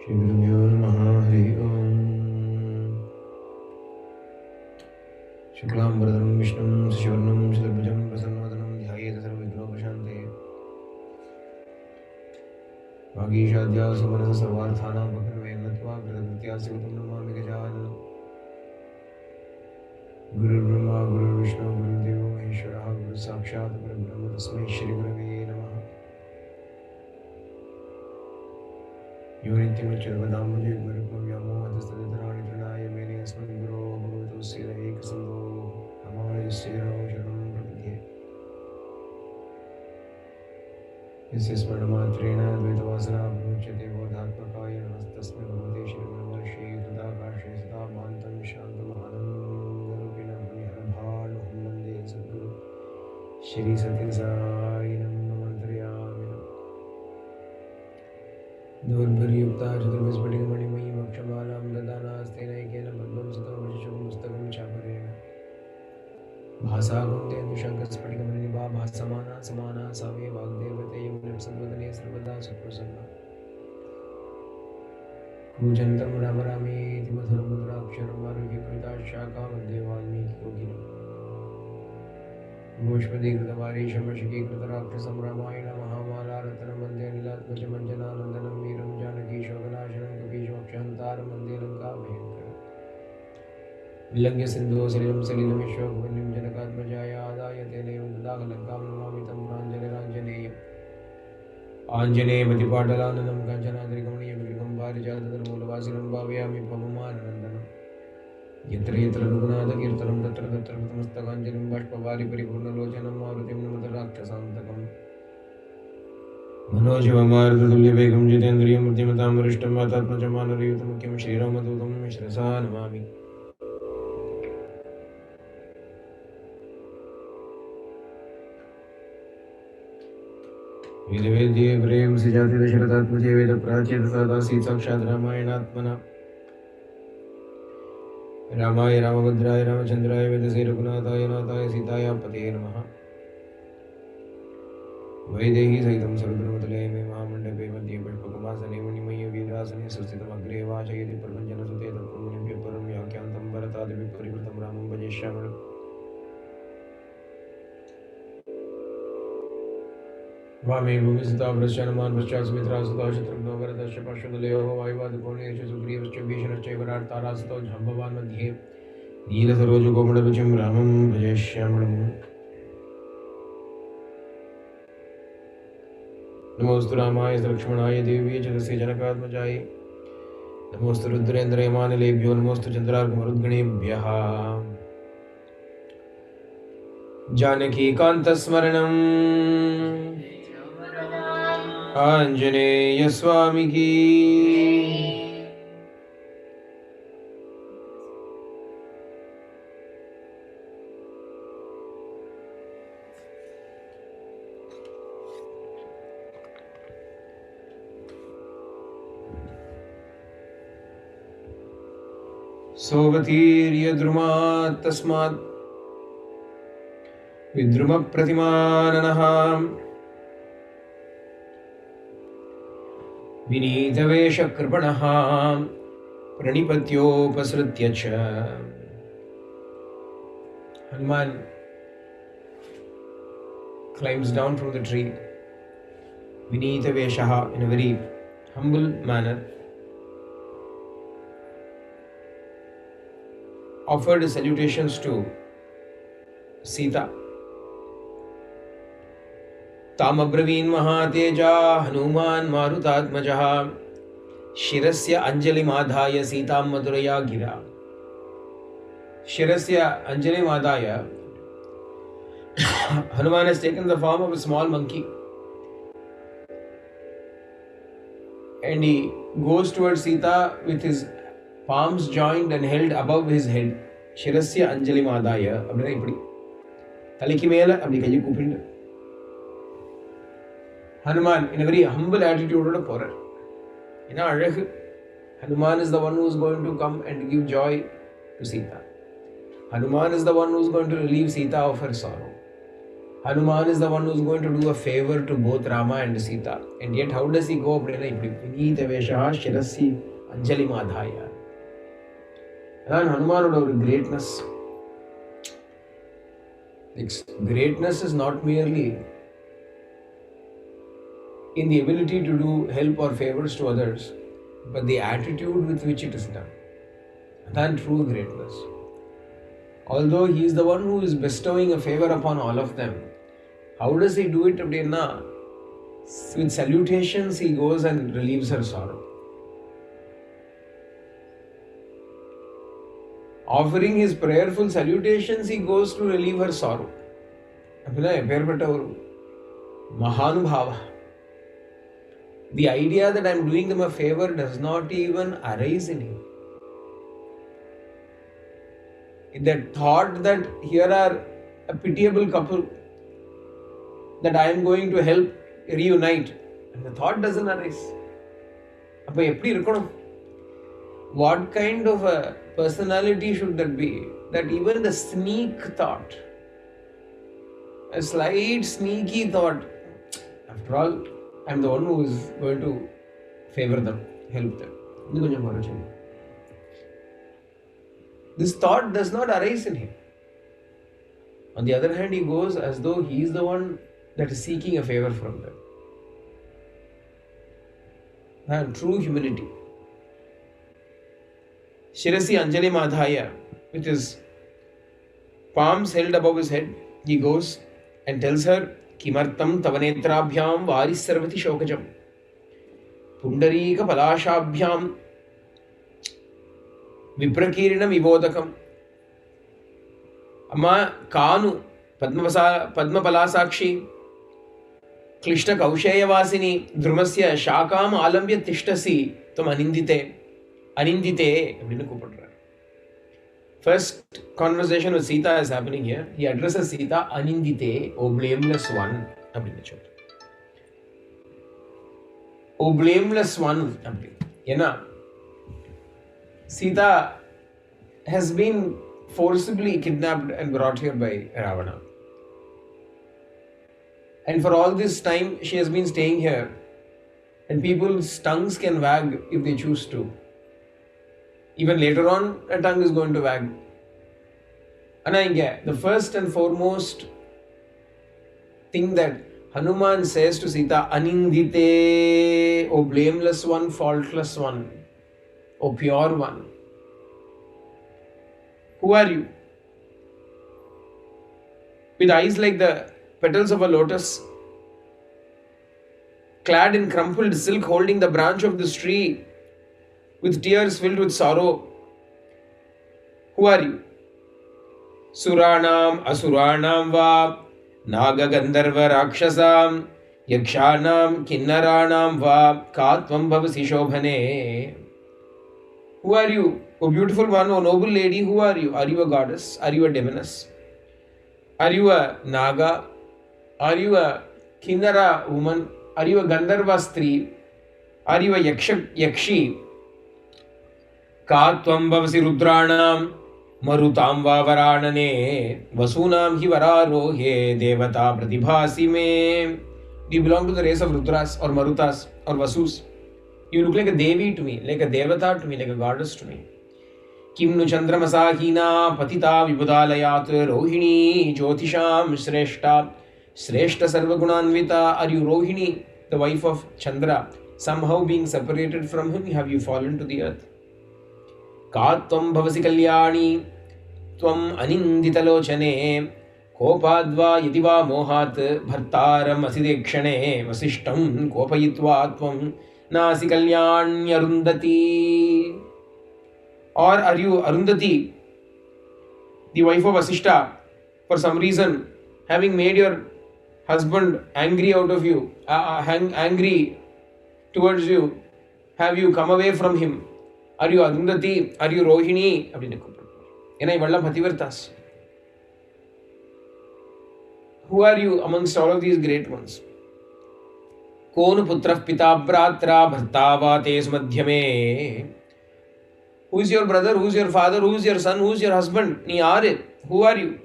श्रीगुरुभ्यो नमः। हरि ओम्। शुक्लाम्बरधरं विष्णुं शशिवर्णं चतुर्भुजं प्रसन्नवदनं ध्यायेत् सर्वविघ्नोपशान्तये। वागीशाद्या सुमनसः सर्वार्थानां भक्तिर्मे नत्वा कृतकृत्या शिवतं नमामि गजाननम्। गुरुर्ब्रह्मा गुरुर्विष्णु गुरुर्देवो महेश्वरः गुरुसाक्षात् परब्रह्म तस्मै श्रीगुरवे नमः। यो नित्यमच्युतपदाम्बुजे गुरुर्व्यामोहतस्तदितराणि तृणाय मेने अस्मद्गुरोः भगवतोऽस्य एकसम्भो रामानुजस्य शरणं प्रपद्ये। यस्य स्मरणमात्रेण द्वैतवासना विमुच्यते बोधात्मकाय नमस्तस्मै भगवते श्रीगुरुवर्षे कृताकाशे सदा मान्तं शान्तमानन्दरूपिणं हरिहरभानुं वन्दे सद्गुरु श्रीसत्यसायिनं मन्त्रयामिनम्। दोर्भिर्युक्ता चतुर्विस्फटिकमणिमयीम् अक्षमालां ददानास्तेनैकेन पद्मं सुतं वृषशं पुस्तकं चापरेण भासा कुन्देन्दुशङ्खस्फटिकमणिनिभा भासमाना समाना सा मे वाग्देवतेयं निवसद्वदने सर्वदा सुप्रसन्ना। कूजन्तं राम रामेति मधुरं मधुराक्षरम् आरुह्य कृताशाखा वन्दे वाल्मीकिकोकिलं। गोष्पदीकृतवारीशमशकीकृतराक्षसं रामायण महामालारत्नं वन्दे अनिलात्मजमञ्जनानन्दनं वीरं जानकीशोकनाशनं कपीशमक्षहन्तारं वन्दे लङ्काभयङ्करम्। विलङ्घ्य सिन्धुः सलिलं सलिलमिश्वकवन्यं जनकात्मजाय आदाय तेनैव ददाह लङ्कां नमामि तं प्राञ्जलिराञ्जनेयम्। आञ्जनेयमतिपाटलाननं काञ्चनाद्रिकमणीयविग्रहं पारिजातधर्मूलवासिनं भावयामि पवमाननन्दनम्। यत्र यत्र रघुनाथकीर्तनं तत्र तत्र कृतमस्तकाञ्जलिं बाष्पवारि परिपूर्णलोचनं मारुतिं नमत राक्षसान्तकम्। मनोजवमारुततुल्यवेगं जितेन्द्रियं बुद्धिमतां वरिष्ठं वातात्मजं मानरयुतमुख्यं श्रीरामदूतं शिरसा नमामि। वेदवेद्ये प्रेमसि जातिदशरथात्मजे वेदप्राचीनसादासीत् साक्षात् रामायणात्मना। रामाय रामभद्राय रामचन्द्राय वेदसे रघुनाथाय नाथाय सीताय पतये नमः। वैदेही सहितं सर्वधर्मतले मे महामण्डपे मध्ये पुष्पकमासने मणिमय्य वीरासने सुस्थितमग्रे वाचयति प्रपञ्चनसुते तत्पूर्वनिभ्यः परं व्याख्यान्तं भरतादिभिः परिवृतं रामं भजे श्यामलम्। वामे भूमिसुता वृश्चानुमान् पश्चात् सुमित्रा सुता शत्रुघ्नो भरतश्च पार्श्वदलयोः वायुवादकोणेश्च सुग्रीवश्च भीषणश्चैव तारासुतौ जाम्बवान् मध्ये नीलसरोजकोमलरुचिं रामं भजे श्यामलम्। नमोऽस्तु रामाय लक्ष्मणाय देव्यै च तस्य जनकात्मजायै नमोऽस्तु रुद्रेन्द्रयमानिलेभ्यो नमोऽस्तु चन्द्रार्कमरुद्गणेभ्यः। जानकीकान्तस्मरणम् आञ्जनेय स्वामी की। सोऽवतीर्य द्रुमात् तस्मात् विद्रुमप्रतिमाननः विनीतवेषकृपणः प्रणिपत्योपसृत्य च। Hanuman climbs down from the tree, Vinita Veshaha, in a very humble manner, offered salutations to Sita. तामब्रवीन् महातेजा हनुमान् मारुतात्मजः शिरस्य अंजलिमादाय सीतां मधुरया गिरा। शिरस्य अंजलिमादाय Hanuman has taken the form of a small monkey and he goes towards Sita with his palms joined and held above his head. Shirasya anjalimadaya அப்படினா இப்படி தலைக்கு மேல அப்படி கையை கூப்பிட்டு Hanuman in a very humble attitude ஓட போறார். என்ன அழகு. Hanuman is the one who is going to come and give joy to Sita. Hanuman is the one who is going to relieve Sita of her sorrow. Hanuman is the one who's going to do a favor to both Rama and Sita. And yet how does he go? Vinita Vesha Shirasi Anjali Madhaya. And Hanuman would have greatness. Greatness is not merely in the ability to do help or favors to others, but the attitude with which it is done. That's true greatness. Although he is the one who is bestowing a favor upon all of them, how does he do it? With salutations, he goes and relieves her sorrow. Offering his prayerful salutations, he goes to relieve her sorrow. Mahanubhava. The idea that I am doing them a favor does not even arise in him. The thought that here are a pitiable couple that I am going to help reunite, the thought doesn't arise. What kind of a personality should that be? That even the sneak thought, a slight sneaky thought, after all, I am the one who is going to favor them, help them. This thought does not arise in him. On the other hand, he goes as though he is the one that is seeking a favor from them. And true humility. Shirasi Anjali Madhaya, with his palms held above his head, he goes and tells her, Kimartam tavanetrabhyam varis sarvati shokajam pundarika palashabhyam Viprakirinam Ivodakam. Amma Kanu Padmapalasakshi Klishta Kaushayavasini Dhrumasya Shakam Alambya Tishtasi Tam Anindite. First conversation with Sita is happening here. He addresses Sita Anindite, O blameless one. O blameless one. Sita has been forcibly kidnapped and brought here by Ravana. And for all this time, she has been staying here. And people's tongues can wag if they choose to. Even later on, a tongue is going to wag. The first and foremost thing that Hanuman says to Sita, Anindite, O blameless one, faultless one, O pure one. Who are you? With eyes like the petals of a lotus, clad in crumpled silk, holding the branch of this tree, with tears filled with sorrow. Who are you? Suranam, Asuranam va, Naga Gandharva Rakshasam, Yakshanam, Kinnaranam va, Katvam Bhavasi Shobhane. Who are you? O beautiful one, O noble lady, who are you? Are you a goddess? Are you a diviness? Are you a Naga? Are you a Kinnara woman? Are you a Gandharva Stri? Are you a Yakshi? Katvam Bhavasi Rudranam, Marutam va Varanane, Vasunam hi Vararohe, Devata Pratibhasi me. Do you belong to the race of Rudras or Marutas or Vasus? You look like a Devi to me, like a Devata to me, like a goddess to me. Kimnu Chandramasahina Patita Vibhudalayat Rohini Jyotisham Shreshta Shreshta Sarvagunanvita. Are you Rohini, the wife of Chandra? Somehow being separated from him, have you fallen to the earth? Katvam Bhavasi Kalyani Tvam Aninditalochane Kopadva Yadiva Mohat Bhartaram Asidekshane Vasishtam Kopayitva Tvam Nasi Kalyani Arundati. Or are you Arundhati, the wife of Vasishta, for some reason, having made your husband angry out of you, angry towards you, have you come away from him? Are you Arundhati? Are you Rohini? Who are you amongst all of these great ones? Kon putrah pita bratra bhartava tes madhyame. Who is your brother? Who is your father? Who is your son? Who is your husband? Who are you?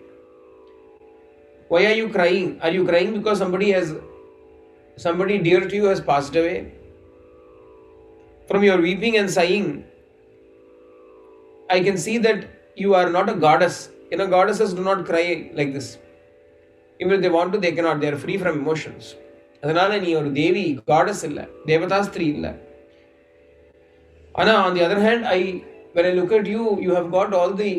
Why are you crying? Are you crying because somebody dear to you has passed away? From your weeping and sighing, I can see that you are not a goddess. Goddesses do not cry like this. Even if they want to, they cannot. They are free from emotions. அதனால நீ ஒரு தேவி, goddess இல்லை, தேவதாஸ்திரி இல்லை. On the other hand, when I look at you, you have got all the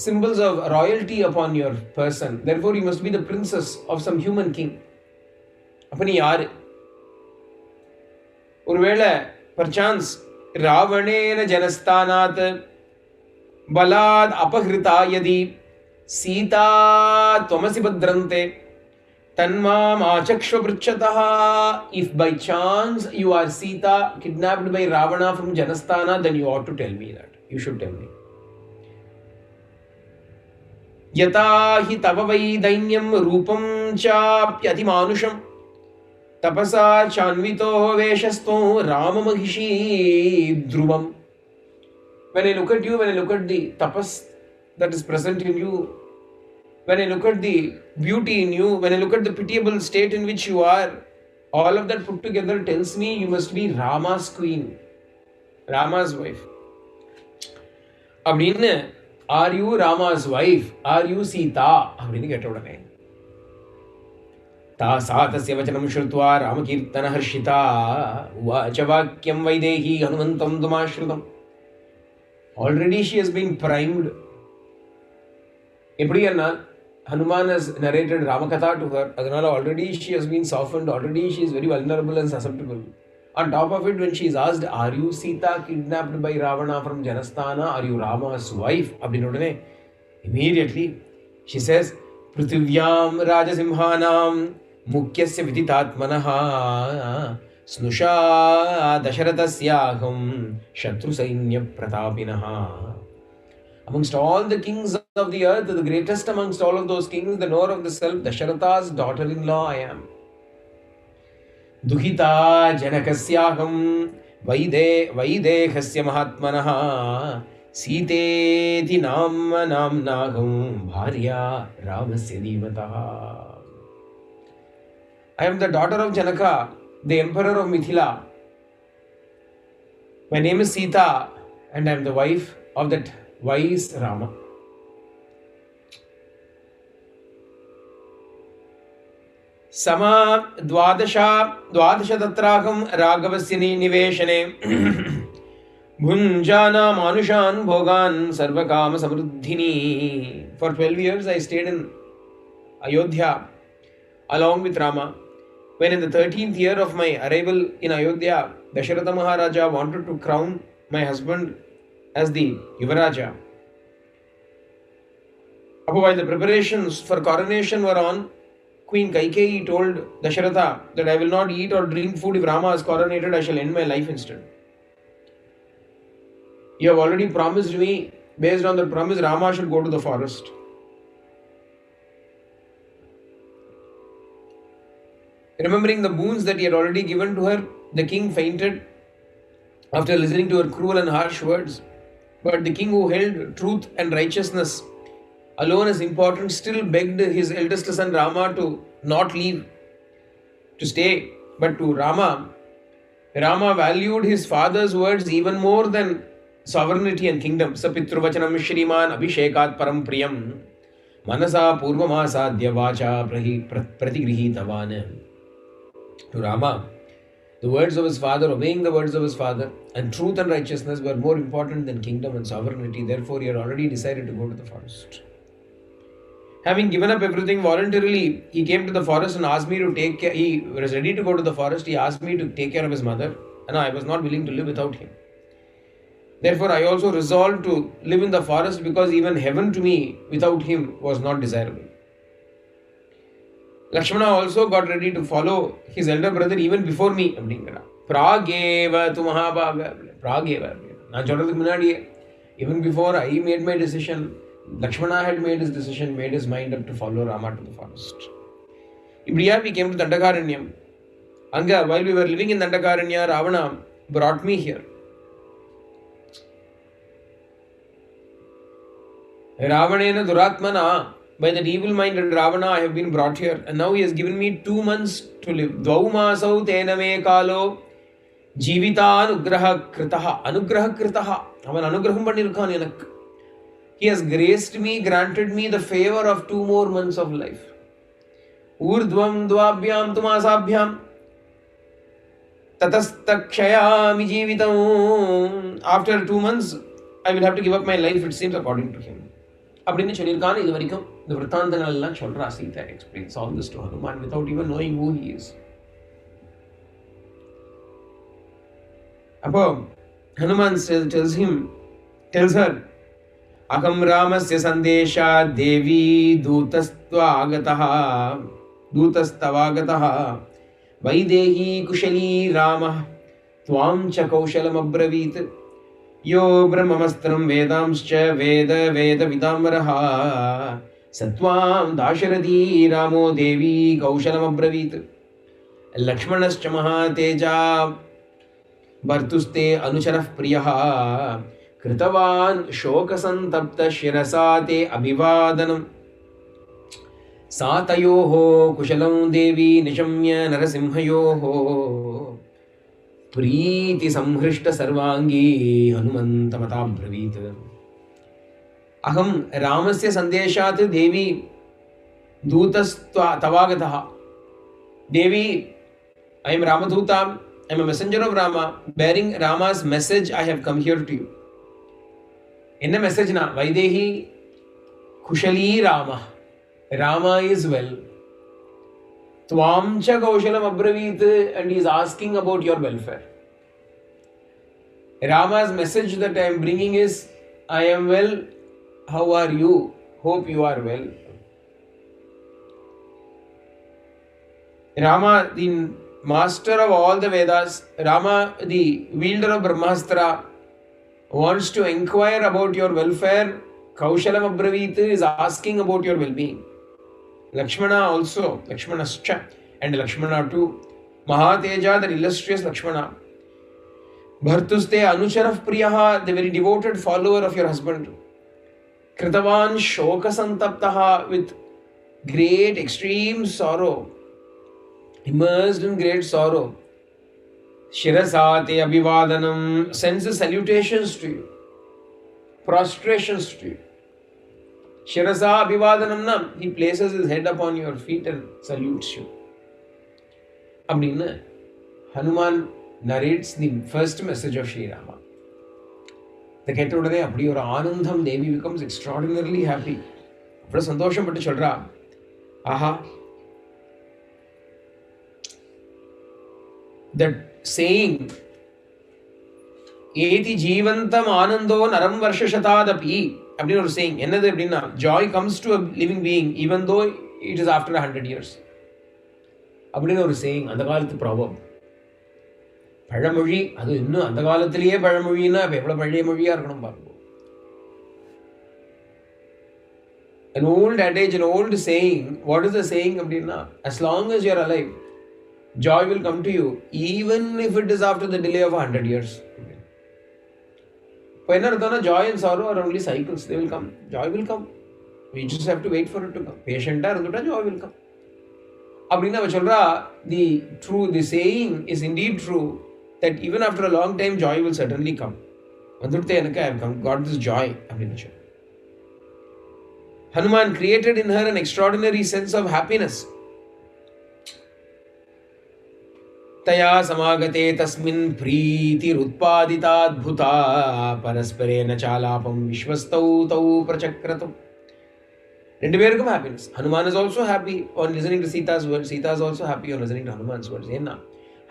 symbols of royalty upon your person. Therefore, you must be the princess of some human king. அப்ப நீ யாரு? ஒருவேளை perchance ராவணேன ஜனஸ்தானாத் பலாத் அபஹிருதா யதி சீதா त्वमसि भद्रन्ते तन्माम आचक्ष्व पृच्छतः. If by chance you are Sita kidnapped by Ravana from Janasthana, then you ought to tell me that. You should tell me. यता हि तव वै दैन्यं रूपं चाप्यति मानुषं तपसा चान्वितो वेशस्थो राममहिषी ध्रुवम्. When I look at you, when I look at the tapas that is present in you, when I look at the beauty in you, when I look at the pitiable state in which you are, all of that put together tells me you must be Rama's queen, Rama's wife. அப்படின்னு, are you Rama's wife? Are you Sita? அப்படின்னு கேட்ட உடனே सा तस्य वचनं श्रुत्वा रामकीर्तनहर्षिता उवाच वाक्यं Vaidehi हनुमन्तं तुमाश्रितम्. Already she has been primed. எப்படி என்ன? Hanuman has narrated Ramakatha to her. அதனால already she has been softened. Already she is very vulnerable and susceptible. On top of it, when she is asked, are you Sita kidnapped by Ravana from Janasthana? Are you Rama's wife? அப்படின்னு உடனே immediately she says, Prithvivyam Rajasimhanam Mukyasya Viditatmanaha Snusha Dasharathasyaaham Shatru Sainya Pratapinaha. Amongst all the kings of the earth, the greatest amongst all of those kings, the knower of the self, Dasharatha's daughter-in-law I am. Duhita Janakasyaham Vaidehasya Mahatmanaha Siteti Namnaham Bharya Ramasya Dhimataha. I am the daughter of Janaka, the emperor of Mithila. My name is Sita and I am the wife of that wise Rama. Sama dvadasha tatraham ragavasya niveshane bhunjana manushan bhogan sarvakama samruddhini. For 12 years I stayed in Ayodhya along with Rama. When in the 13th year of my arrival in Ayodhya, Dasharatha Maharaja wanted to crown my husband as the Yuvaraja. While the preparations for coronation were on, Queen Kaikeyi told Dasharatha that I will not eat or drink food if Rama is coronated. I shall end my life instead. You have already promised me. Based on that promise, Rama should go to the forest. Remembering the boons that he had already given to her, the king fainted after listening to her cruel and harsh words. But the king, who held truth and righteousness alone as important, still begged his eldest son Rama to not leave, to stay. But to Rama valued his father's words even more than sovereignty and kingdom. Sapitruvachanam Shriman Abhishekat Param Priyam Manasa Purvamasadya Vacha Pratigrihitavan. To Rama, the words of his father, obeying the words of his father, and truth and righteousness were more important than kingdom and sovereignty. Therefore, he had already decided to go to the forest. Having given up everything voluntarily, he came to the forest and asked me to take care. He was ready to go to the forest. He asked me to take care of his mother, and I was not willing to live without him. Therefore, I also resolved to live in the forest, because even heaven to me without him was not desirable. Lakshmana also got ready to follow his elder brother even before me. Prageva tu Mahabhaga. Prageva. Even before I made my decision, Lakshmana had made his decision, made his mind up to follow Rama to the forest. Ibriya, we came to Dandakaranyam. Anga, while we were living in Dandakaranya, Ravana brought me here. Ravanena Duratmana by that evil-minded Ravana I have been brought here, and now he has given me 2 months to live. Dvau masau tena me kalo jivitanugraha kritaha. Anugraha kritaha. Avan anugraham pannirukkan enakku. He has graced me, granted me the favor of 2 more months of life. Urdhvam dvabhyam tumasabhyam tatastakshayami jivitam. After 2 months, I will have to give up my life, it seems, according to him. அப்படின்னு சொல்லியிருக்கான்னு இது வரைக்கும் இந்த விற்த்தாந்தங்கள் எல்லாம் சொல்றா Sita. Explains all this to Hanuman without even knowing who he is. அப்போ Hanuman tells her அகம் ராமஸ்ய சந்தேஷா தேவி தூதஸ்தவாகதः வைதேகி குஷலீ ராமः त्वां च कौशलमब्रवीत् यो ब्रह्ममस्त्रं वेदांश्च वेदविदाम्बरः सत्वां दाशरथी रामो देवी कौशलमब्रवीत् लक्ष्मणश्च महातेजा भर्तुस्ते अनुचरः प्रियः कृतवान् शोकसन्तप्तशिरसा ते अभिवादनम् सा तयोः कुशलं देवी निशम्य नरसिंहयोः प्रीति संहृष्ट सर्वांगी हनुमन्तमताब्रवीत् अहं रामस्य सन्देशात् देवी दूतस्त्वागतः. देवी, I am Ramaduta, I am a messenger of Rama, bearing Rama's message. I have come here to you. In a message na Vaidehi Kushali Rama is well. Tvam cha kaushalam abravit, and he is asking about your welfare. Rama's message that I am bringing is, I am well, how are you? Hope you are well. Rama, the master of all the Vedas, Rama, the wielder of Brahmastra, wants to inquire about your welfare. Kaushalam abravit is asking about your well-being. Lakshmana also, Lakshmanascha, and Lakshmana too. Mahateja, the illustrious Lakshmana. Bhartuste Anucharav Priyaha, the very devoted follower of your husband. Kritavan Shoka Santaptaha, with great extreme sorrow, immersed in great sorrow. Shirasate Abhivadanam, sends his salutations to you, prostrations to you. Shirasa Abhivadanam, he places his head upon your feet and salutes you. Abdina, Hanuman narrates the first message of Sri Rama. The Ketodane Abdi or Anandam, Devi becomes extraordinarily happy. For Santosham Patti Chaldra, aha, that saying, Eti Jivantam Anando Naram Varshashatadapi. Abdina was saying, another Abdina, joy comes to a living being even though it is after 100 years. Abdina was saying, Andakalat proverb. Padamuri, Adu Innu, Andakalatliye Padamurina, Pepla Padamuri are Kanamba. An old adage, an old saying, what is the saying, Abdina? As long as you are alive, joy will come to you, even if it is after the delay of 100 years. Joy and sorrow are only cycles. They will come. Joy will come. We just have to wait for it to come. Patient joy will come. The saying is indeed true that even after a long time, joy will certainly come. I have got this joy. Hanuman created in her an extraordinary sense of happiness. तया समागते तस्मिन् प्रीतिरुत्पादिताद्भुता परस्परेण चालापं विश्वस्तौ तौ प्रचक्रतु. ரெண்டு பேருக்கும் happiness. Hanuman is also happy on listening to Sita's words. Sita is also happy on listening to Hanuman's words.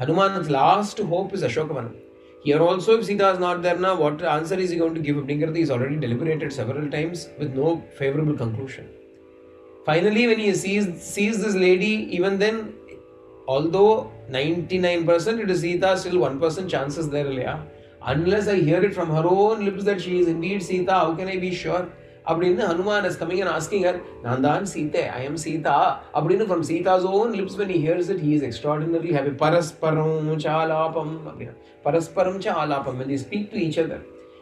Hanuman's last hope is Ashokavanam. Here also, if Sita is not there now, what answer is he going to give? Abdingarthi is already deliberated several times with no favorable conclusion. Finally, when he sees this lady, even then, although 99% it is Sita, still 1% chances there. Unless I hear it from her own lips that she is indeed Sita, how can I be sure? Abdinna Hanuman is coming and asking her, Nandan Sita, I am Sita. Abdinna from Sita's own lips, when he hears it, he is extraordinarily happy. Parasparam chalapam. Parasparam chalapam. When they speak to each other,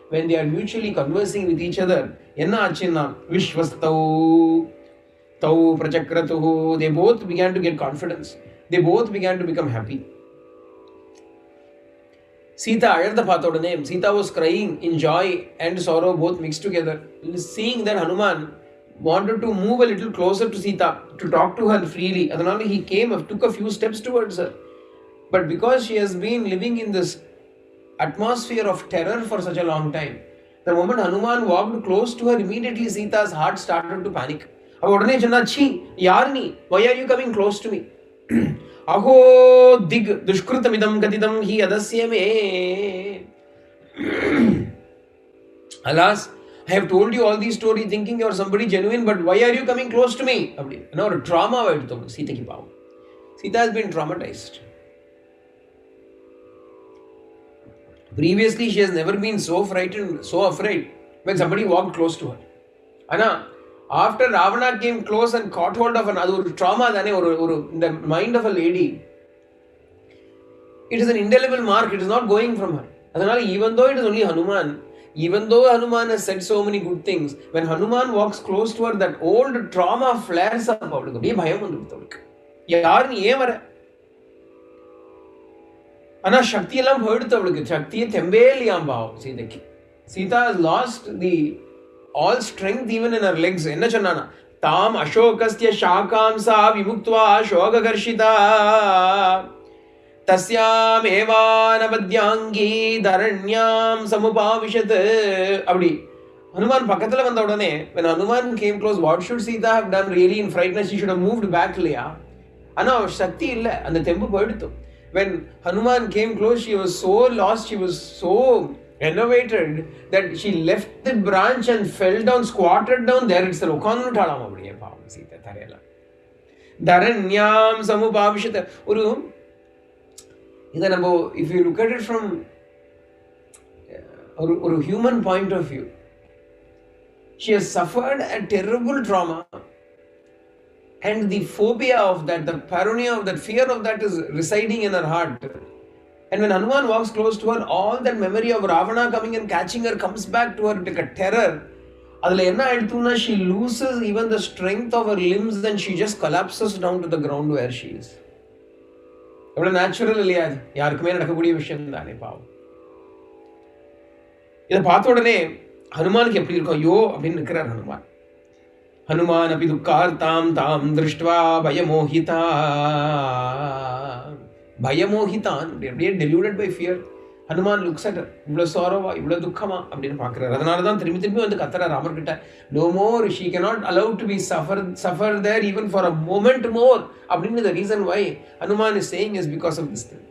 when they are mutually conversing with each other, enna achina Vishwastau. Tau prachakratuhu. They both began to get confidence. They both began to become happy. Sita ayartha paatha udane, Sita was crying in joy and sorrow both mixed together. Seeing that Hanuman wanted to move a little closer to Sita, to talk to her freely. Adanali he came, took a few steps towards her. But because she has been living in this atmosphere of terror for such a long time, the moment Hanuman walked close to her, immediately Sita's heart started to panic. Why are you coming close to me? Aho dig dushkrutamidam gadidam hi adasya me. Alas, I have told you all these stories thinking you are somebody genuine, but why are you coming close to me? Trauma Sita ki pav. Sita has been traumatized. Previously, she has never been so frightened, so afraid when somebody walked close to her. Anna, after Ravana came close and caught hold of another trauma in the mind of a lady, it is an indelible mark. It is not going from her. Even though it is only Hanuman, even though Hanuman has said so many good things, when Hanuman walks close to her, that old trauma flares up. Ana Shakti elam hurthu avalukku. Shaktiye thembeliyam baav Sitaki. Sita has lost the all strength even in her legs. Enna chonnana? Tam ashokasya shakamsa vimuktva shogagarshita tasyam evanabadyangi dharanyam samupavishat. Abdi Hanuman pakkathila vanda udane, when Hanuman came close, what should Sita have done really in frightness? She should have moved back. Ana Shakti illa, and the tempu poidithu. When Hanuman came close, she was so lost, she was so enervated that she left the branch and fell down, squatted down there itself. Dharanyam samupavishata. If you look at it from a human point of view, she has suffered a terrible trauma. And the phobia of that, the paranoia of that, fear of that is residing in her heart. And when Hanuman walks close to her, all that memory of Ravana coming and catching her comes back to her like a terror. She loses even the strength of her limbs and she just collapses down to the ground where she is. It's natural. Hanuman Hanuman. Hanuman api dukkartam tam drishtva bhayamohitan. They are deluded by fear. Hanuman looks at her. Ivla sorrow, ivla dukkama. Abdin pakra. Radhanaradan thirimitirmi vandu kathara Ramar kitta. No more. She cannot allow to be suffer there even for a moment more. Abdin the reason why Hanuman is saying is because of this thing.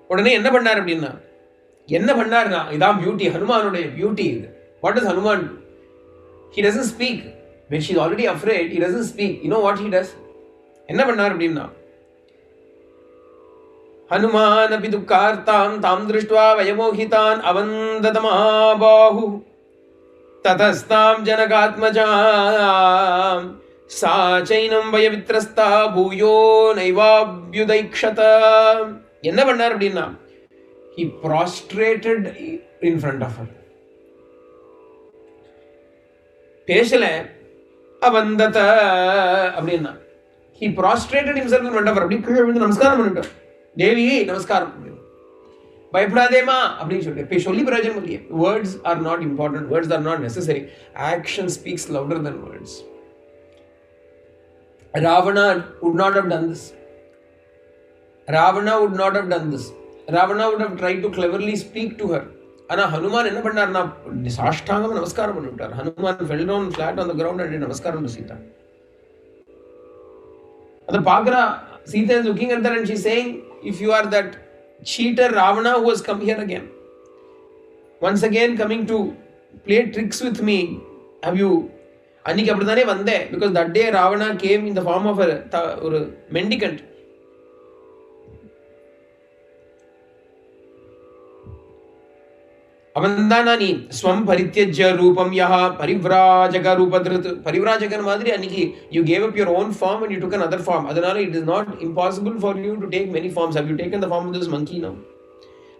Udane enna pannar abdinna? Enna pannar idam beauty, Hanumanuடைய beauty. What does Hanuman do? He doesn't speak. When she is already afraid, he doesn't speak. You know what he does? Enna pannar abdinna? Hanuman api dukkartam tam drishtva vayamohitan avandadamabahu tatastam janakatmajam sa chainam vayavitrasta bhuyo naivabhyudaikshata. Enna pannar abdinna? He prostrated in front of her. Peshala avandata abdinna. He prostrated himself in front of her. Namaskaram pannittu. Devi, namaskaram. Bhayapradema abdin solli. Solli prayojanam illaiye. Words are not important. Words are not necessary. Action speaks louder than words. Ravana would not have done this. Ravana would have tried to cleverly speak to her. Ana Hanuman enna pannarna sashtangam namaskaram pannuttar. Hanuman fell down flat on the ground and did namaskaram to Sita. And the Pagra, Sita is looking at that and she is saying, if you are that cheater Ravana who has come here again, once again coming to play tricks with me, have you Aniki appadane vande? Because that day Ravana came in the form of a mendicant. Avandhanani swam parityajya rupam yaha parivrajaka rupadrit. Parivrajaka madri aniki, you gave up your own form and you took another form. Adanala, it is not impossible for you to take many forms. Have you taken the form of this monkey now?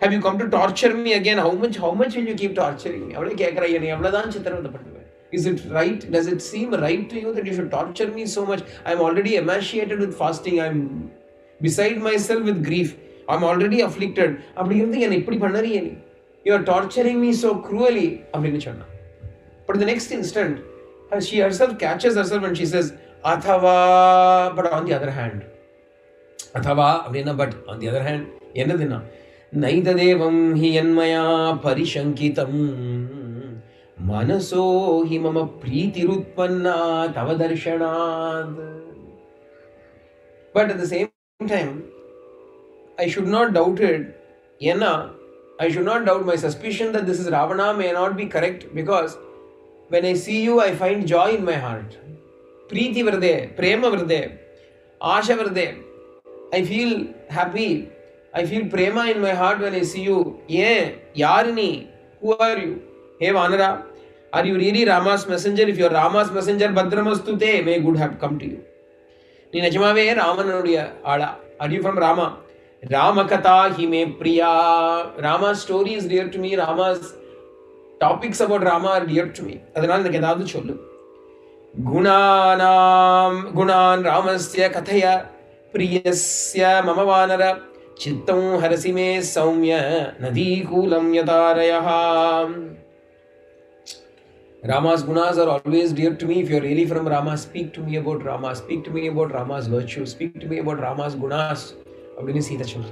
Have you come to torture me again? How much will you keep torturing me? அவளே கேட்குறா, என்னை எவ்வளோதான் சித்திரவதை பண்ணுவேன்? Is it right? Does it seem right to you that you should torture me so much? I'm already emaciated with fasting. I'm beside myself with grief. I'm already afflicted. அப்படி இருந்து என்னை இப்படி பண்ணறியே நீ? You are torturing me so cruelly. அப்படின்னு சொன்னா. But the next instant, she herself catches herself and she says, Athava, but on the other hand. Athava, but on the other hand, என்னதுன்னா, நைததேவம் he யன்மயா பரிசங்கிதம் மனசோ he மம பிரீதிருத்பன்னா தவ தர்ஷனாத். But at the same time, I should not doubt it. ஏன்னா, I should not doubt my suspicion that this is Ravana may not be correct, because when I see you, I find joy in my heart. Preeti varde, prema varde, asha varde. I feel happy. I feel prema in my heart when I see you. Yarini, who are you? Hey Vanara, are you really Rama's messenger? If you are Rama's messenger, Bhadramastute, may good have come to you. Ni najamave Ramanudiya Ada. Are you from Rama? Rama Katha hi me priya. Rama's story is dear to me. Rama's topics about Rama are dear to me. Adanal எனக்கு ஏதாவது சொல்லு. குணான் ராமஸ்ய கதைய பிரியஸ்ய மம வானர சித்தம் ஹரசி மே சௌமிய நதீகூலம் யதாரயஹ. Rama's gunas are always dear to me. If you are really from Rama, speak to me about Rama. Speak to me about Rama's virtue. Speak to me about Rama's gunas. அப்படின்னு சீதை சொல்ற.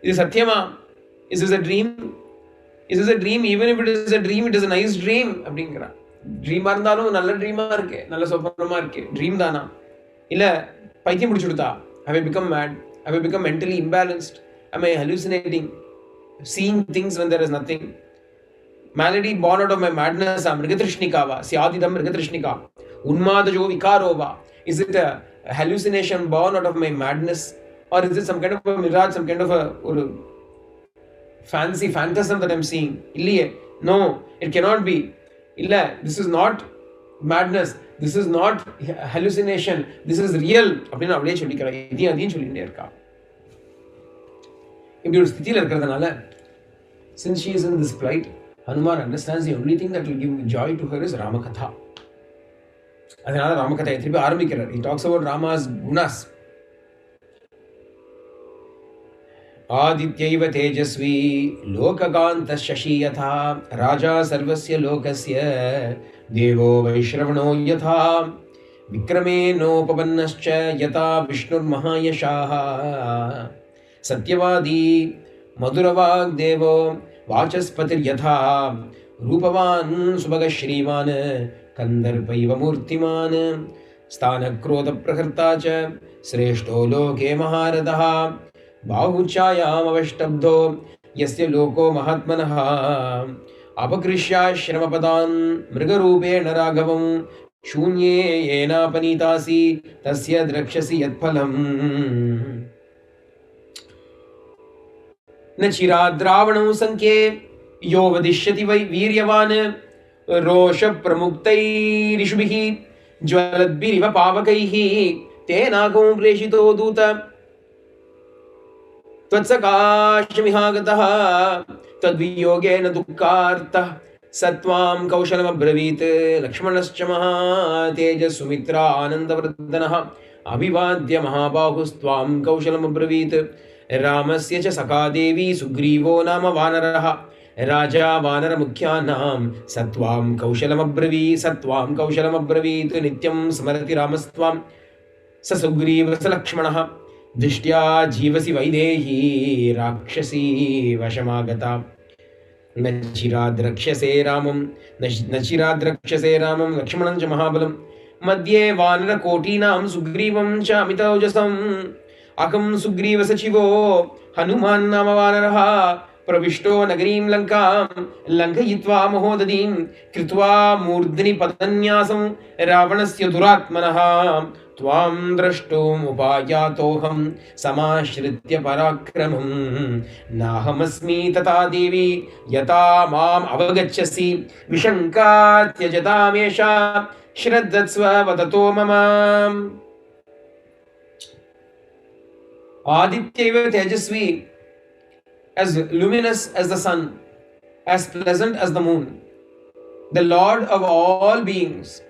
இது சத்தியமா? Is this a dream? Is this a dream? Even if it is a dream, it is a nice dream அப்படிங்கிறா. ட்ரீமா இருந்தாலும் நல்ல ட்ரீமா இருக்கு, நல்ல சொப்பனமா இருக்கு. ட்ரீம் தானா? இல்ல பைத்தியம் பிடிச்சுடுதா? Have I become mad? Have I become mentally imbalanced? Am I hallucinating? Seeing things when there is nothing? Malady born out of my madness, mrigatrishnikava, syadidam mrigatrishnika, unmadajo vikarova. Is it a hallucination born out of my madness? Or is it some kind of a mirage, some kind of a fancy phantasm that I'm seeing? Illiye. No, it cannot be. Illa, this is not madness. This is not hallucination. This is real. அப்படின்னு அப்படியே சொல்லிக்கிறேன். இதையும் அதையும் சொல்லிகிட்டே இருக்கா. இப்படி ஒரு ஸ்திதியில் இருக்கிறதுனால, since she is in this plight, Hanuman understands the only thing that will give joy to her is Ramakatha. அதனால ராமகதையை திருப்பி ஆரம்பிக்கிறார். He talks about Rama's gunas. ஆதித்யைவ Tejashwi லோககாந்த Sasi யதா ராஜா சர்வஸ்ய லோகஸ்ய தேவோ வைஷ்ரவணோ யதா விக்ரமேனோபபன்னஸ்ச யதா விஷ்ணுர்மஹாயசாஹ சத்யவாதி மதுரவாக் தேவோ வாசஸ்பதிர்யதா ரூபவான் சுபக ஸ்ரீமான் கந்தர்பைவ மூர்த்திமான் ஸ்தானக்ரோத பிரகர்த்தா ச ஸ்ரேஷ்டோ லோகே மகாரதः बाहुच्छायामवष्टब्धो यस्य लोको महात्मनः अपकृष्याश्रमपदान् मृगरूपेण राघवं शून्ये येनापनीतासि तस्य द्रक्ष्यसि यत्फलम् न चिराद्रावणं संख्ये यो वदिष्यति वै वीर्यवान् रोषप्रमुक्तैरिषुभिः ज्वलद्भिरिव पावकैः तेनागो प्रेषितो दूत त्वत्सकाशमिहागतः तद्वियोगेन दुःखार्तः सत्वां कौशलमब्रवीत् लक्ष्मणश्च महातेजस्सुमित्रा आनन्दवर्धनः अभिवाद्य महाबाहुस्त्वां कौशलमब्रवीत् रामस्य च सखा देवी सुग्रीवो नाम वानरः राजा वानरमुख्यानां सत्वां कौशलमब्रवीत् नित्यं स्मरति रामस्त्वां स सुग्रीवः स लक्ष्मणः दृष्ट्या जीवसि वैदेही राक्षसी वशमागता न चिराद्रक्ष्यसे रामं लक्ष्मणं च महाबलं मध्ये वानरकोटीनां सुग्रीवं च अमितौजसम् अहं सुग्रीवसचिवो हनुमान् नाम वानरः प्रविष्टो नगरीं लङ्कां लङ्घयित्वा महोदधीं कृत्वा मूर्ध्नि पतन्यासं रावणस्य दुरात्मनः त्वां द्रष्टुमुपायातोऽहं समाश्रित्य पराक्रमं नाहमस्मि तथा देवी यथा माम् अवगच्छसि विशङ्का त्यजतामेषा श्रद्धत्स्व वदतो मम. Adityaiva Tejasvi, as luminous as the sun, as pleasant as the moon, the Lord of all beings,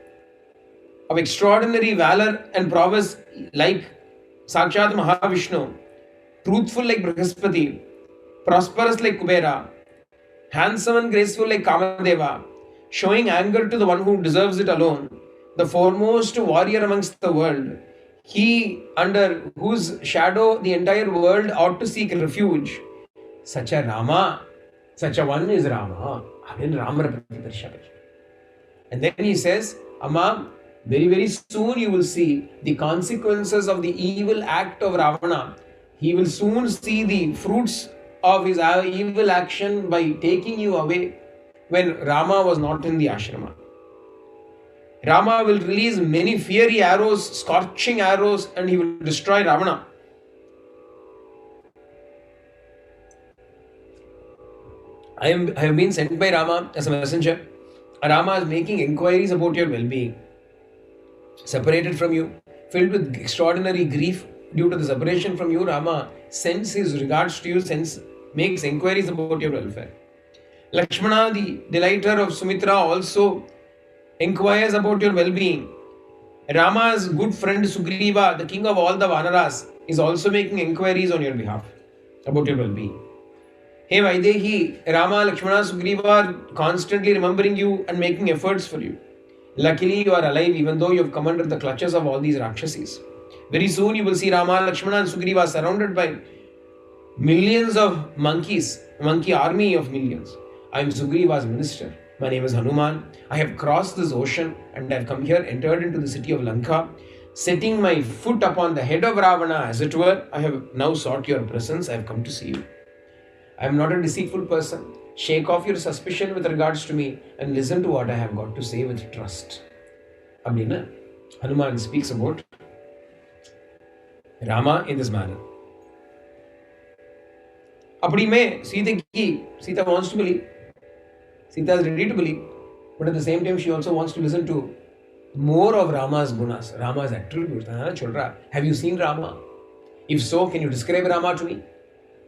of extraordinary valor and prowess like Sakshat Mahavishnu, truthful like Brihaspati, prosperous like Kubera, handsome and graceful like Kamadeva, showing anger to the one who deserves it alone, the foremost warrior amongst the world, he under whose shadow the entire world ought to seek refuge. Such a Rama, such a one is Rama. And then he says, Amma, very, very soon you will see the consequences of the evil act of Ravana. He will soon see the fruits of his evil action by taking you away when Rama was not in the ashrama. Rama will release many fiery arrows, scorching arrows, and he will destroy Ravana. I have been sent by Rama as a messenger. Rama is making inquiries about your well-being. Separated from you, filled with extraordinary grief due to the separation from you, Rama sends his regards to you, makes inquiries about your welfare. Lakshmana, the delighter of Sumitra, also inquires about your well-being. Rama's good friend Sugriva, the king of all the Vanaras, is also making inquiries on your behalf about your well-being. Hey Vaidehi, Rama, Lakshmana, Sugriva are constantly remembering you and making efforts for you. Luckily, you are alive even though you have come under the clutches of all these Rakshasis. Very soon you will see Rama, Lakshmana and Sugriva surrounded by millions of monkeys, monkey army of millions. I am Sugriva's minister. My name is Hanuman. I have crossed this ocean and I have come here, entered into the city of Lanka. Setting my foot upon the head of Ravana, as it were, I have now sought your presence. I have come to see you. I am not a deceitful person. Shake off your suspicion with regards to me and listen to what I have got to say with trust. Abhina, Hanuman speaks about Rama in this manner. Apdi mein Sita wants to believe. Sita is ready to believe. But at the same time, she also wants to listen to more of Rama's gunas, Rama's attributes. Have you seen Rama? If so, can you describe Rama to me?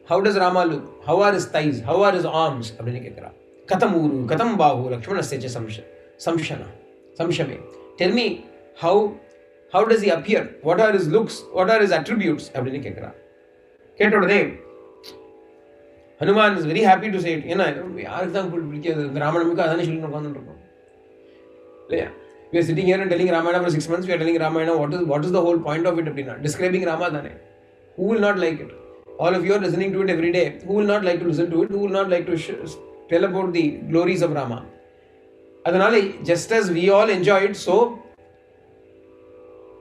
How does Rama look? How are his thighs? How are his arms? Katam uru, katam bahu, Lakshmanasya samshana, samshame. Tell me, how does he appear? What are his looks? What are his attributes? Hanuman is very happy to say it. We are sitting here and telling Ramayana for 6 months. We are telling Ramayana what is the whole point of it? Describing Rama. Who will not like it? All of you are listening to it every day. Who will not like to listen to it? Who will not like to tell about the glories of Rama? Adanale, just as we all enjoy it, so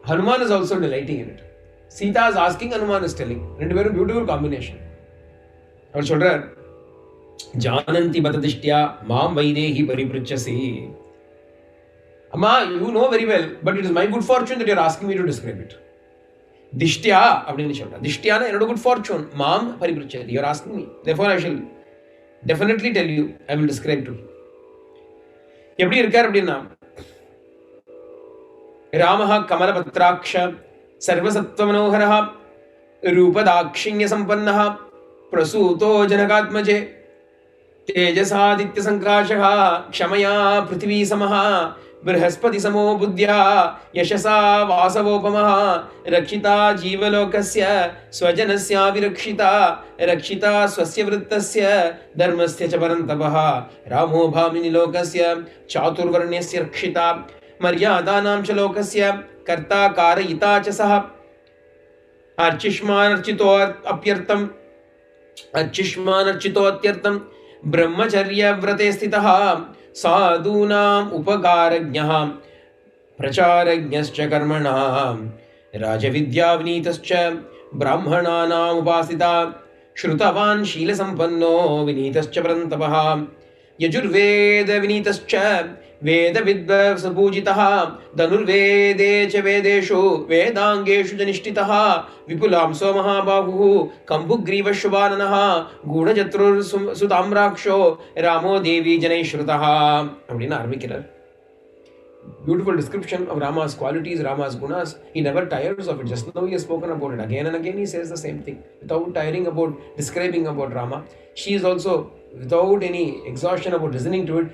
Hanuman is also delighting in it. Sita is asking, Hanuman is telling. And a very beautiful combination. Our children, Jananti Batadishtya Mam Vaidehi Pariprachasi. Amma, you know very well, but it is my good fortune that you are asking me to describe it. Dishtya, Dishtya na good fortune. Mam Pariprachati. You are asking me. Therefore, I shall definitely tell you. I will describe to you. எப்படி இருக்கார் அப்படின்னா ராமஹ கமலபத்ராக்ஷ சர்வசத்வமனோஹரஹ ரூபதாக்ஷிண்ய சம்பன்னஹ பிரசூதோ ஜனகாத்மஜே தேஜசாதித்ய சங்காஷஹ க்ஷமயா பிருத்திவி சமஹ बृहस्पति समो बुद्ध्या यशसा वासवोपमः रक्षिता जीवलोकस्य स्वजनस्याभिरक्षिता रक्षिता स्वस्य वृत्तस्य धर्मस्य च परन्तपः रामो भामिनि लोकस्य चातुर्वर्ण्यस्य रक्षिता मर्यादानां च लोकस्य कर्ता कारयिता च सः अर्चिष्मानर्चितोऽत्यर्थं ब्रह्मचर्यव्रते स्थितः साधूनाम् उपकारज्ञः प्रचारज्ञश्च कर्मणां राजविद्याविनीतश्च ब्राह्मणानाम् उपासिता श्रुतवान् शीलसम्पन्नो विनीतश्च परन्तपः यजुर्वेदविनीतश्च वेदविद्वत्सपूजितः धनुर्वेदे च वेदेषु वेदाङ्गेषु च निष्ठितः विपुलांसो महाबाहुः कम्बुग्रीवशुभाननः गूढचतुर्सुताम्राक्षो रामो देवी जनैः श्रुतः அப்படின்னு ஆரம்பிக்கிறார். beautiful description of Rama's qualities, Rama's gunas. He never tires of it. Just now he has spoken about it. Again and again he says the same thing without tiring about describing about Rama. She is also without any exhaustion about listening to it.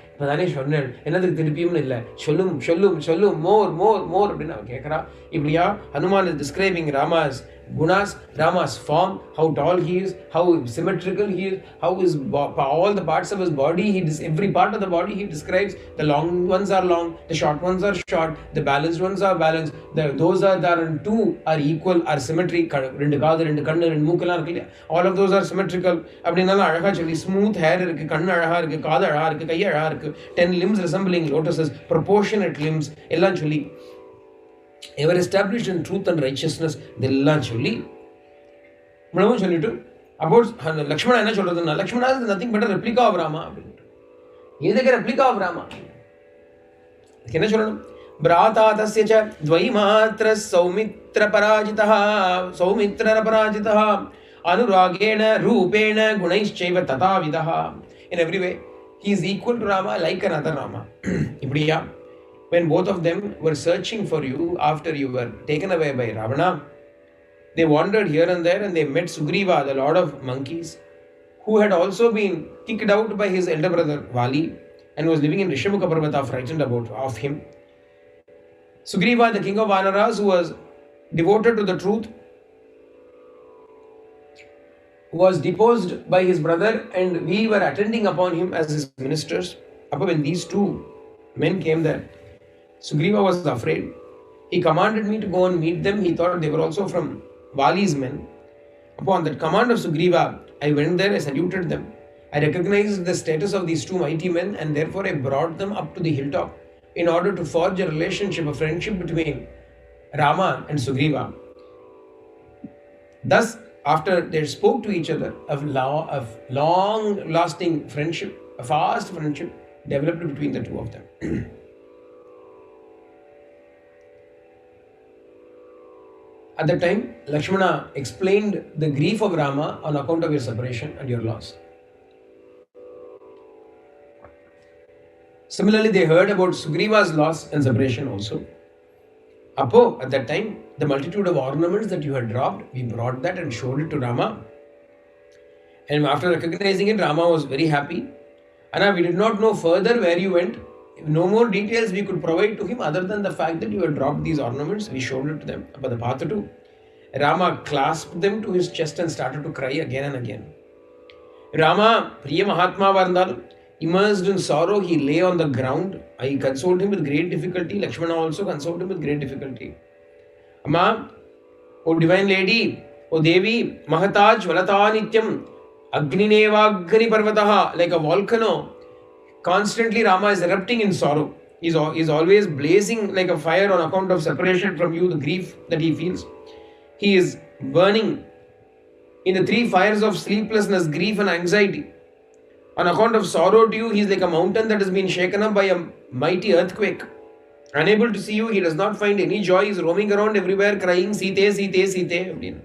More. Hanuman is describing Rama's gunas, Rama's form, how tall he is, how symmetrical he is, how his all the parts of his body, every part of the body he describes. The long ones are long, the short ones are short, the balanced ones are balanced, those are there and two are equal, are symmetry. All of those are symmetrical. Smooth hair, 10 limbs resembling lotuses, proportionate limbs, ever established in truth and righteousness, இதெல்லாம் சொல்லி இவ்வளவும் சொல்லிட்டு about Lakshmana என்ன சொல்றதுன்னா, Lakshmana is nothing but a replica of Rama அப்படின்ட்டு. எதுக்கு replica of Rama? என்ன சொல்லணும்? भ्राता तस्य च द्वैमात्र सौमित्र पराजितः अनुरागेण रूपेण गुणैश्चैव तथाविधः. In every way he is equal to Rama, like another Rama. இப்படியா? When both of them were searching for you after you were taken away by Ravana, they wandered here and there and they met Sugriva, the lord of monkeys, who had also been kicked out by his elder brother Vali and was living in Rishabhuka Parvata, frightened of him. Sugriva, the king of Vanaras, who was devoted to the truth, was deposed by his brother and we were attending upon him as his ministers. When these two men came there, Sugriva was afraid. He commanded me to go and meet them. He thought they were also from Vali's men. Upon that command of Sugriva, I went there, I saluted them. I recognized the status of these two mighty men and therefore I brought them up to the hilltop in order to forge a relationship, a friendship between Rama and Sugriva. Thus, after they spoke to each other, of long-lasting friendship, a fast friendship developed between the two of them. At that time, Lakshmana explained the grief of Rama on account of your separation and your loss. Similarly, they heard about Sugriva's loss and separation also. At that time, the multitude of ornaments that you had dropped, we brought that and showed it to Rama. And after recognizing it, Rama was very happy. And we did not know further where you went. No more details we could provide to him other than the fact that you had dropped these ornaments. We showed it to them. But the path too. Rama clasped them to his chest and started to cry again and again. Rama, Priya Mahatma Varndal, immersed in sorrow, he lay on the ground. I consoled him with great difficulty. Lakshmana also consoled him with great difficulty. Amma, O divine lady, O Devi, Mahataj Valata Nityam, Agninevagni Parvataha, like a volcano. Constantly Rama is erupting in sorrow. He is always blazing like a fire on account of separation from you, the grief that he feels. He is burning in the three fires of sleeplessness, grief and anxiety. On account of sorrow to you, he is like a mountain that has been shaken up by a mighty earthquake. Unable to see you, he does not find any joy. He is roaming around everywhere crying, Site, Site, Site.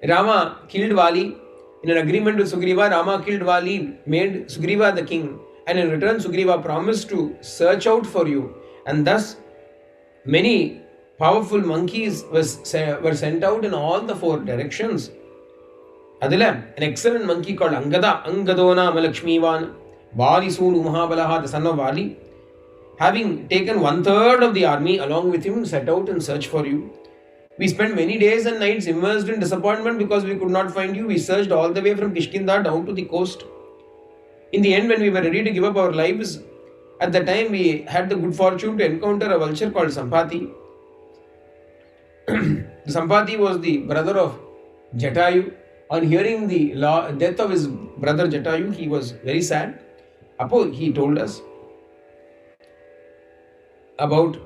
Rama killed Vali. In an agreement with Sugriva, Rama killed Vali, made Sugriva the king, and in return Sugriva promised to search out for you. And thus, many powerful monkeys were sent out in all the four directions. Adila, an excellent monkey called Angada, Angadona Malakshmivan, Valisunu Mahabalaha, the son of Vali, having taken 1/3 of the army along with him, set out in search for you. We spent many days and nights immersed in disappointment because we could not find you. We searched all the way from Kishkinda down to the coast. In the end, when we were ready to give up our lives, at the time we had the good fortune to encounter a vulture called Sampati. Sampati was the brother of Jatayu. On hearing the death of his brother Jatayu, he was very sad. He told us about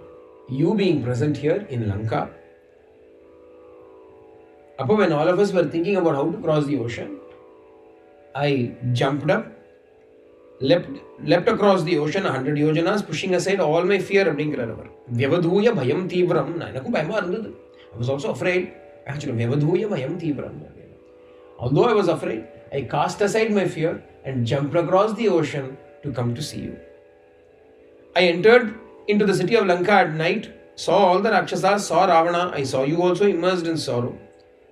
you being present here in Lanka. When all of us were thinking about how to cross the ocean, I jumped up, leapt across the ocean 100 yojanas, pushing aside all my fear. Vyavadhuya bhayam tivram. I was also afraid. Actually, Vyavadhuya bhayam tivram. Although I was afraid, I cast aside my fear and jumped across the ocean to come to see you. I entered into the city of Lanka at night, saw all the Rakshasas, saw Ravana. I saw you also immersed in sorrow.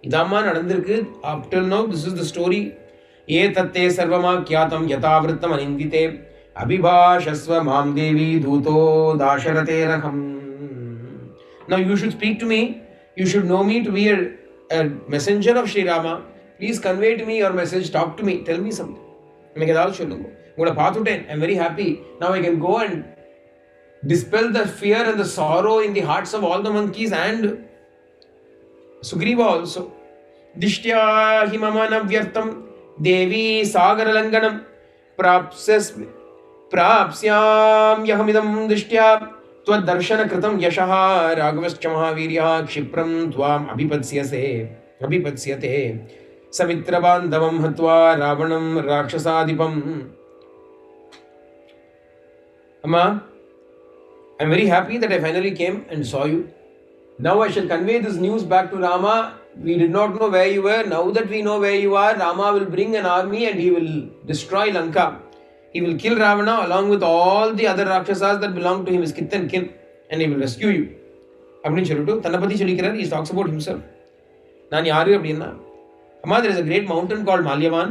Idamma nadandirukku. Up till now, this is the story. Etatte sarvama kyatam yatavrittam anindite abhibhashasva mam devi dhuto dasharate rakham. Now you should speak to me. You should know me to be a messenger of Sri Rama. Please convey to me your message. Talk to me. Tell me something. எனக்கு ஏதாவது சொல்லுங்க. உங்களை பார்த்துட்டேன். I'm very happy. Now I can go and dispel the fear and the sorrow in the hearts of all the monkeys and Sugriva also. Dishtya himamana vyartam devi sagaralanganam prapsyam yahamidam dishtya tvad darshana kritam yashaha raghavascha mahavirya kshipram tvam abhipatsiyate samitra bandhavam hatva ravanam rakshasadipam. Amma, I'm very happy that I finally came and saw you. Now I shall convey this news back to Rama. We did not know where you were. Now that we know where you are, Rama will bring an army and he will destroy Lanka. He will kill Ravana along with all the other Rakshasas that belong to him, his kith and kin, and he will rescue you. அப்படின்னு சொல்லிட்டு தன்னை பற்றி சொல்லிக்கிறார். He talks about himself. நான் யாரு அப்படின்னா, Amma, there is a great mountain called Malyavan.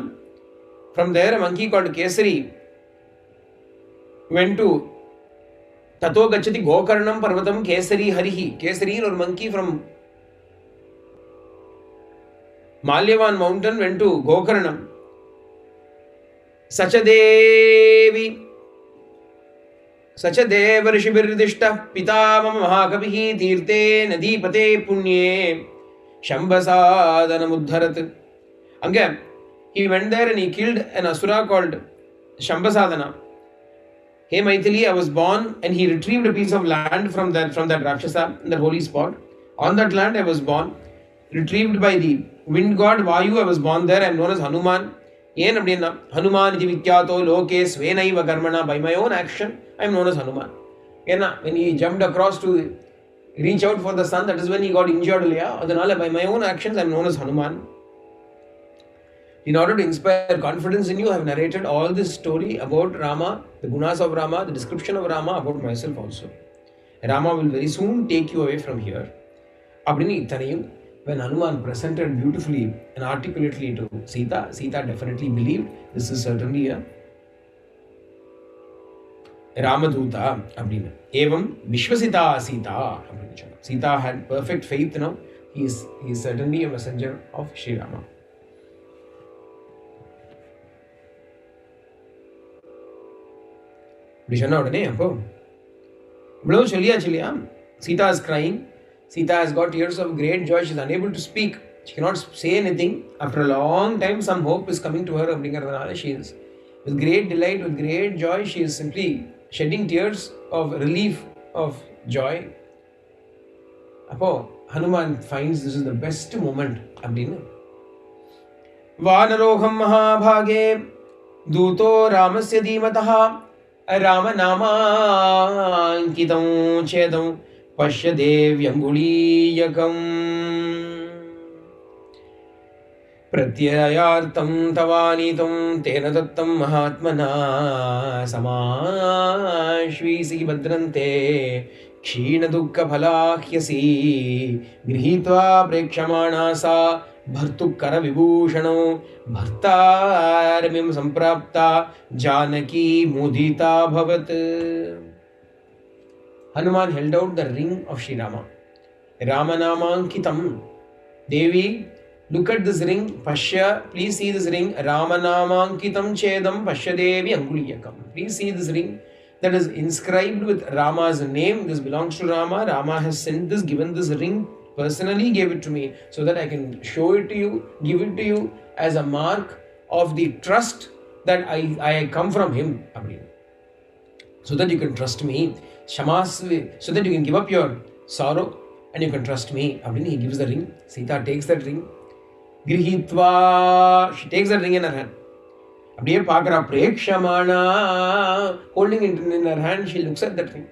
From there, a monkey called Kesari went to Tato Gachati Gokarnam Parvatam Kesari Harihi. Kesari or monkey from Malyavan mountain went to Gokarnam. Sachadevi Rishibhirdishta Pitamam Mahakavihi Tirte Nadipate Punye Shambhasadanamuddharat. Again, he went there and he killed an asura called Shambhasadana. Hey Maithili, I was born, and he retrieved a piece of land from that Rakshasa, that holy spot. On that land I was born, retrieved by the wind god Vayu. I was born there. I am known as Hanuman. Yen abdina Hanuman iti vikyato loke svenaiva karmana. By my own action, I am known as Hanuman. When he jumped across to reach out for the sun, that is when he got injured. Adanale, by my own actions, I am known as Hanuman. In order to inspire confidence in you, I have narrated all this story about Rama, the gunas of Rama, the description of Rama, about myself also. Rama will very soon take you away from here. Abdini Ithanayum, when Hanuman presented beautifully and articulately to Sita, Sita definitely believed this is certainly a Ramaduta. Abdina. Evam Vishwasita Sita. Sita had perfect faith now. He is certainly a messenger of Sri Rama. Sita is crying. Sita has got tears of great joy. She is unable to speak. She cannot say anything. After a long time, some hope is coming to her. She is with great delight, with great joy. She is simply shedding tears of relief, of joy. Hanuman finds this is the best moment. Vanaroham mahabhage duto ramasya dhimataha Ramanamaankitam chedam Pashya devyanguliyakam Pratyayartam tavanitam tena dattam mahatmana Samashvisi badrante Kshina dukkha phalahyasi Grihitva prekshamanasa Bhartukara vibhushanam Bhartaramim samprapta Janaki mudita bhavat. Hanuman held out the ring of Sri Rama. Ramanamaankitam. Devi, look at this ring. Pashya, please see this ring. Ramanamaankitam chedam Pashya Devi Anguliyakam. Please see this ring that is inscribed with Rama's name. This belongs to Rama. Rama has sent this, given this ring, personally gave it to me so that I can show it to you, give it to you as a mark of the trust that I come from him. So that you can trust me. Shamasvi, so that you can give up your sorrow and you can trust me. He gives the ring. Sita takes that ring. Grihitva, she takes that ring in her hand. Holding it in her hand, she looks at that ring.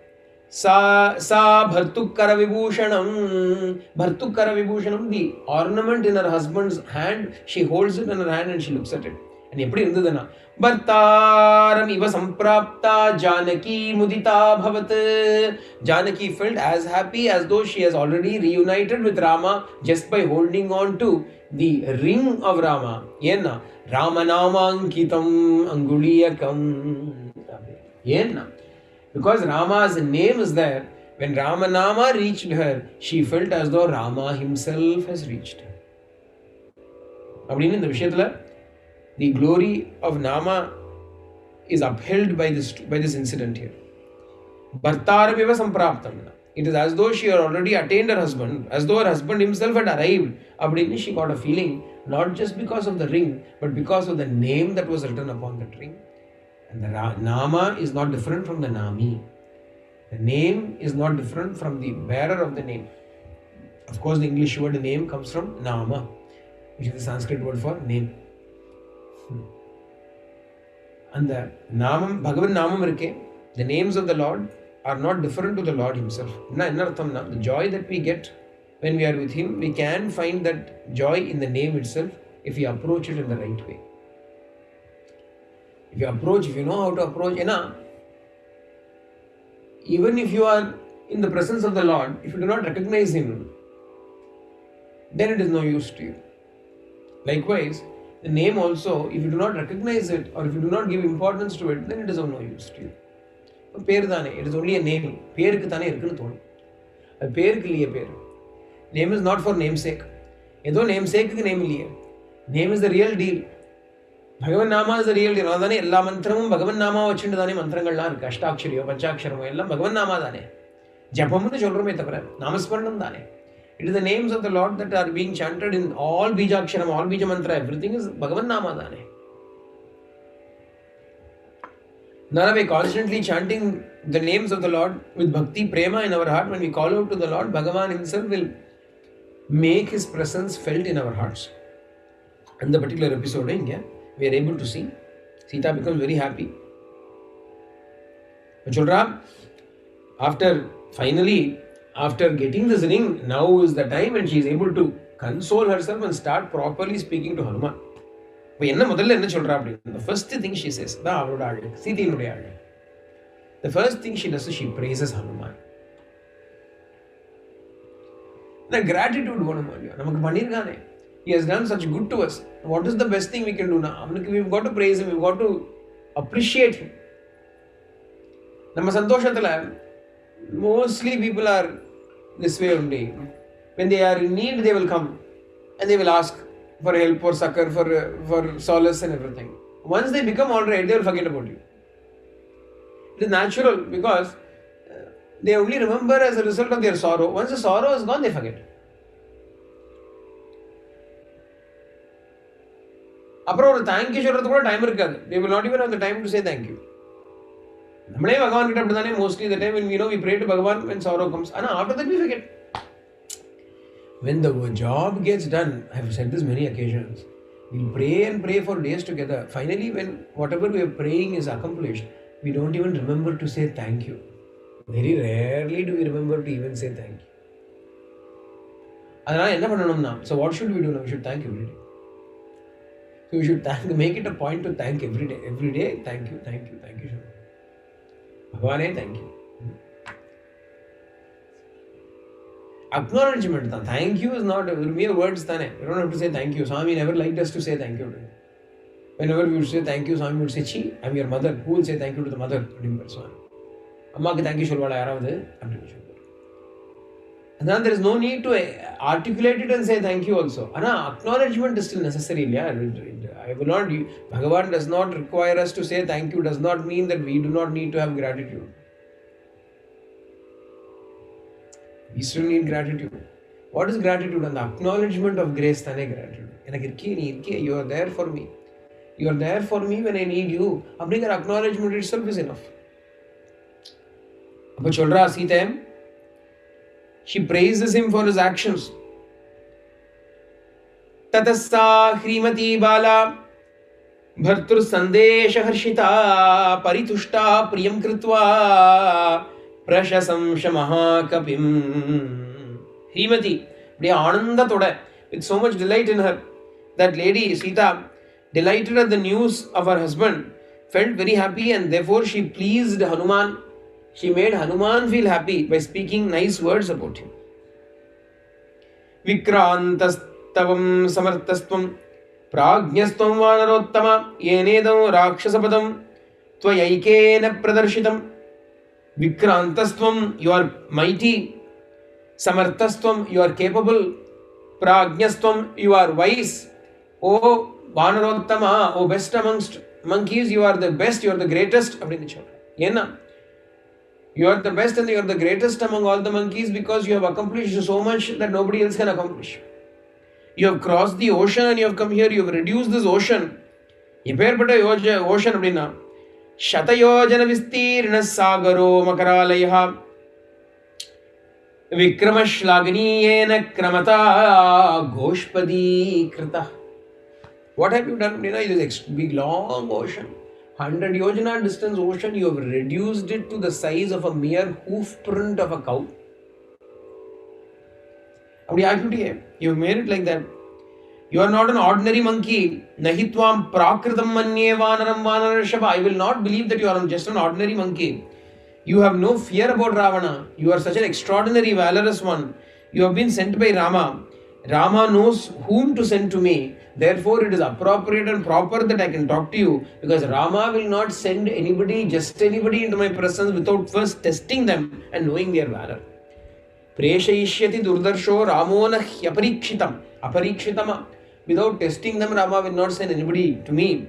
Sa bhartukara vibhushanam. Bhartukara vibhushanam, the ornament in her husband's hand, she holds it in her hand and she looks at it. and எப்படி இருந்ததுன்னா பர்த்தாரம் இவ சம்பிராப்தா ஜானகி முதிதா பவத். Janaki felt as happy as though she has already reunited with Rama just by holding on to the ring of Rama. ஏன்னா ராமநாமாங்கிதம் அங்குலியகம். ஏன்னா because Rama's name is there. When Ramanama reached her, she felt as though Rama himself has reached her. அப்படின்னு இந்த விஷயத்துல the glory of Nama is upheld by this incident here. Bhartaramiva sampraptam. It is as though she had already attained her husband, as though her husband himself had arrived. Abdini, she got a feeling, not just because of the ring, but because of the name that was written upon that ring. And the Nama is not different from the Nami. The name is not different from the bearer of the name. Of course, the English word name comes from Nama, which is the Sanskrit word for name. And the Namam, Bhagavan Namam irke, the names of the Lord are not different to the Lord himself. The joy that we get when we are with him, we can find that joy in the name itself if we approach it in the right way. If you know how to approach, even if you are in the presence of the Lord, if you do not recognize him, then it is no use to you. Likewise, the name also, if you do not recognize it or if you do not give importance to it, then it is of no use to you. பேர் தானே, it is only a name. பேருக்கு தானே இருக்குன்னு தோணும், அது பேருக்கு இல்லையே பேர். Name is not for namesake. ஏதோ namesake நேம் இல்லையே. Name is the real deal. Bhagavan Nama is the real deal. அதானே எல்லா மந்திரமும் பகவன் நாமா வச்சுட்டு தானே மந்திரங்கள்லாம் இருக்கு. அஷ்டாட்சரியோ பஞ்சாட்சரமோ எல்லாம் பகவன் நாமா தானே. ஜபம்னு சொல்றோமே தவிர நாமஸ்மரணம் தானே. It is the names of the Lord that are being chanted in all Bijaksharam, all Bija Mantra, everything is Bhagavan Nama Dane. Now we constantly chanting the names of the Lord with bhakti, prema in our heart. When we call out to the Lord, Bhagavan himself will make his presence felt in our hearts. In the particular episode, we are able to see Sita becomes very happy. Children, after getting this ring, now is the time when she is able to console herself and start properly speaking to Hanuman. The first thing she says, the first thing she does is she praises Hanuman. The gratitude, he has done such good to us. What is the best thing we can do now? We've got to praise him, we've got to appreciate him. Mostly people are this way only. When they are in need, they will come and they will ask for help, for succor, for solace and everything. Once they become alright, they will forget about you. It is natural because they only remember as a result of their sorrow. Once the sorrow is gone, they forget. அப்புறம் ஒரு thank you சொல்றதுக்கு கூட time இருக்காது. They will not even have the time to say thank you. நம்மளே பகவான் கிட்ட அப்படி தானே mostly the time when we pray to Bhagavan when sorrow comes. And after that we forget. When the job gets done, I have said this many occasions, we'll pray and pray for days together. Finally, when whatever we are praying is accomplished, we don't even remember to say thank you. Very rarely do we remember to even say thank you. அதனால என்ன பண்ணணும்னா, so what should we do now? We should thank every day. So we should make it a point to thank every day. Every day, thank you. Bhagavane, thank you. Acknowledgement. Thank you is not mere words. You don't have to say thank you. Swami never liked us to say thank you. Whenever we would say thank you, Swami would say, Chi, I'm your mother. Who will say thank you to the mother? Amma ki thank you solvala yaravadhu. And then there is no need to articulate it and say thank you also. Acknowledgement is still necessary. I will not. Bhagavan does not require us to say thank you. Does not mean that we do not need to have gratitude. We still need gratitude. What is gratitude? And the acknowledgement of grace thane gratitude. You are there for me. You are there for me when I need you. That acknowledgement itself is enough. Appa cholra Sita, she praises him for his actions. Tatassa Hrimati Bala Bhartur Sandesha Harshita Paritushta Priyam Kritva Prashasam Shamaha Kapim. Hrimati, with so much delight in her, that lady Sita delighted at the news of her husband, felt very happy, and therefore she pleased Hanuman. She made Hanuman feel happy by speaking nice words about him. Vikrantastavam samartastvam prajnastvam vanarottama yenedam rakshasapadam tvayaikena pradarshitam. Vikrantastvam, you are mighty. Samartastvam, you are capable. Prajnastvam, you are wise. O Vanarottama, O best amongst monkeys, you are the best, you are the greatest. Yenna. You are the best and you are the greatest among all the monkeys because you have accomplished so much that nobody else can accomplish. You have crossed the ocean and you have come here, you have reduced this ocean. Ocean அப்படின்னா शतयोजन विस्तीर्ण सागरो मकरालयः विक्रमश्लाघनीयेन क्रमता गोष्पदीकृतः. What have you done? It is a big long ocean, 100 yojana distance ocean. You have reduced it to the size of a mere hoof print of a cow. You have made it like that. You are not an ordinary monkey. Nahitvam prakritam manye vanaram vanarashava. I will not believe that you are just an ordinary monkey. You have no fear about Ravana. You are such an extraordinary, valorous one. You have been sent by Rama. Rama knows whom to send to me. Therefore, it is appropriate and proper that I can talk to you, because Rama will not send anybody, just anybody, into my presence without first testing them and knowing their valor. Preshayishyati durdarsho Ramo na hyaparikshitam. Aparikshitama. Without testing them, Rama will not send anybody to me.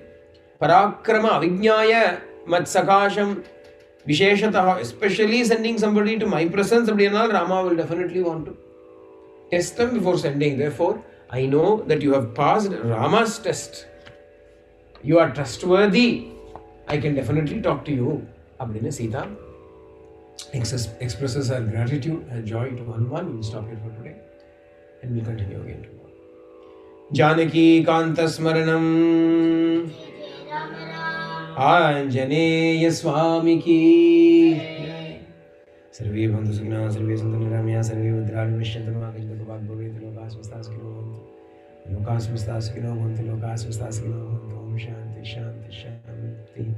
Parakrama avijnaya matsakasham visheshataha. Especially sending somebody to my presence, Rama will definitely want to test them before sending. Therefore, I know that you have passed Rama's test. You are trustworthy. I can definitely talk to you. Abdina Sita expresses her gratitude and joy to Hanuman. We will stop here for today and we'll continue again tomorrow. Janaki Kanta Smaranam Anjaneya Swami Ki Sarve Bandhu Sukhna Sarve Santaniramiya Sarve Vadrani Vishyantanama Kajita Bhag Bhavet Lokas Vastasakino Lokas Vastasakino Bhantu Lokas Vastasakino Bhantu Om Shanti Shanti Shanti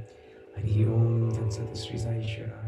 Hari Om Tat Sat Sri Sai Shara